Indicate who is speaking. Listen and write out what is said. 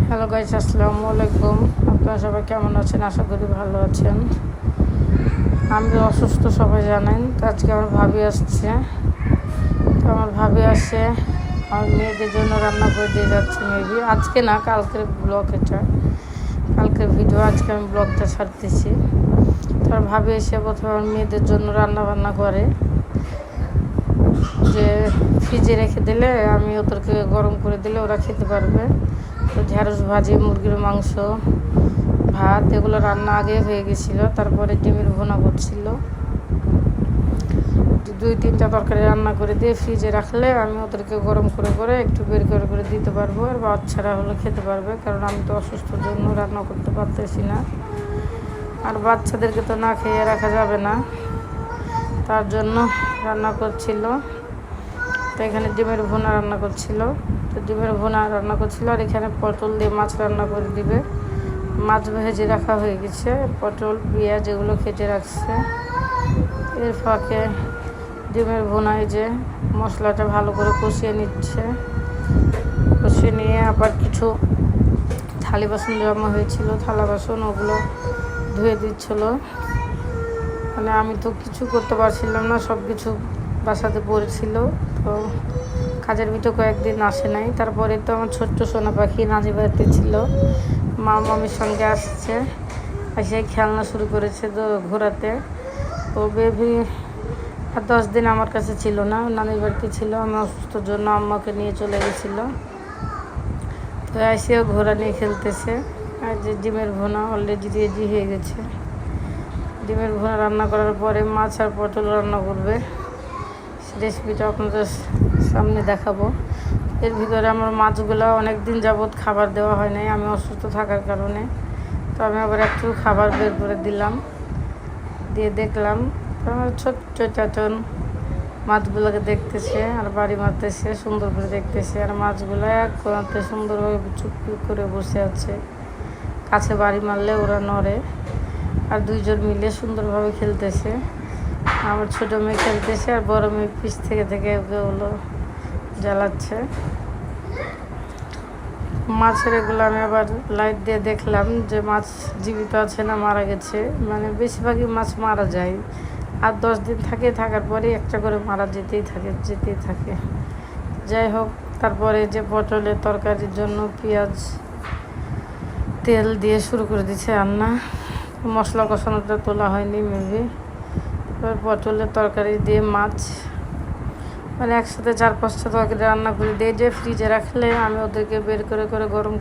Speaker 1: Hello guys, আসসালামু আলাইকুম। আপনারা সবাই কেমন আছেন? আশা করি ভালো আছেন। আমি অসুস্থ, সবাই জানেন। তো আজকে আমার ভাবি আসছে। তো আমার ভাবি আসে আমার মেয়েদের জন্য রান্না করে দিয়ে যাচ্ছে। মেবি আজকে না, কালকের ব্লগ এটা, কালকের ভিডিও। আজকে আমি ব্লগটা ছাড়তেছি। তো আমার ভাবি এসে প্রথমে আমার মেয়েদের জন্য রান্না বান্না করে, যে ফ্রিজে রেখে দিলে আমি ওদেরকে গরম করে দিলে ওরা খেতে পারবে। তো ঢেঁড়স ভাজি, মুরগির মাংস, ভাত এগুলো রান্না আগে হয়ে গেছিলো। তারপরে ডিমের ভুনা করছিল। 2-3টা তরকারি রান্না করে দিয়ে ফ্রিজে রাখলে আমি ওদেরকে গরম করে করে একটু বের করে করে দিতে পারবো, আর বাচ্চারা হলে খেতে পারবে। কারণ আমি তো অসুস্থর জন্য রান্না করতে পারতেছি না, আর বাচ্চাদেরকে তো না খেয়ে রাখা যাবে না, তার জন্য রান্না করছিল। তো এখানে ডিমের ভুনা রান্না করছিল। তো ডিমের ভুনা রান্না করছিল, আর এখানে পটল দিয়ে মাছ রান্না করে দিবে। মাছ ভেজে রাখা হয়ে গেছে, পটল পেঁয়াজ এগুলো কেটে রাখছে। এর ফাঁকে ডিমের ভুনায় যে মশলাটা ভালো করে কষিয়ে নিচ্ছে। কষিয়ে নিয়ে আবার কিছু থালি বাসন জমা হয়েছিল, থালা বাসন, ওগুলো ধুয়ে দিচ্ছিল। মানে আমি তো কিছু করতে পারছিলাম না, সব কিছু বাসাতে পড়েছিল। তো কাজের ভিতরে কয়েকদিন আসে নাই। তারপরে তো আমার ছোট্ট সোনা পাখি নানি বাড়িতে ছিল, মামির সঙ্গে আসছে, এসে খেলনা শুরু করেছে তো ঘোরাতে। তো বেবি আর 10 দিন আমার কাছে ছিল না, নানির বাড়িতে ছিল। আমি অসুস্থর জন্য আম্মাকে নিয়ে চলে গেছিলো। তো এসেও ঘোরা নিয়ে খেলতেছে। আর যে ডিমের ভুনা অলরেডি রেডি হয়ে গেছে। ডিমের ভুনা রান্না করার পরে মাছ আর পটল রান্না করবে। রেসিপিটা আপনাদের সামনে দেখাবো। এর ভিতরে আমার মাছগুলো অনেক দিন যাবৎ খাবার দেওয়া হয় নাই, আমি অসুস্থ থাকার কারণে। তো আমি আবার একটু খাবার বের করে দিলাম, দিয়ে দেখলাম আমার ছোট্ট চাচন মাছগুলোকে দেখতেছে আর বাড়ি মারতেছে, সুন্দর করে দেখতেছে। আর মাছগুলো এক কোণাতে সুন্দরভাবে চুপ করে বসে আছে, কাছে বাড়ি মারলে ওরা নড়ে। আর দুইজন মিলে সুন্দরভাবে খেলতেছে। আমার ছোটো মেয়ে খেলতেছে, আর বড় মেয়ে পিছ থেকে থেকে ওকে হলো জ্বালাচ্ছে। মাছের এগুলো আমি আবার লাইট দিয়ে দেখলাম যে মাছ জীবিত আছে না মারা গেছে। মানে বেশিরভাগই মাছ মারা যায়, আর 10 দিন থাকার পরে একটা করে মারা যেতেই থাকে। যাই হোক, তারপরে যে পটলের তরকারির জন্য পেঁয়াজ তেল দিয়ে শুরু করে দিচ্ছে রান্না। মশলা কষানোটা তোলা হয়নি মেবি। এবার পটলের তরকারি দিয়ে মাছ, মানে একসাথে 4-5টা তরকারি রান্না করে দিয়ে যে ফ্রিজে রাখলে আমি ওদেরকে বের করে করে গরম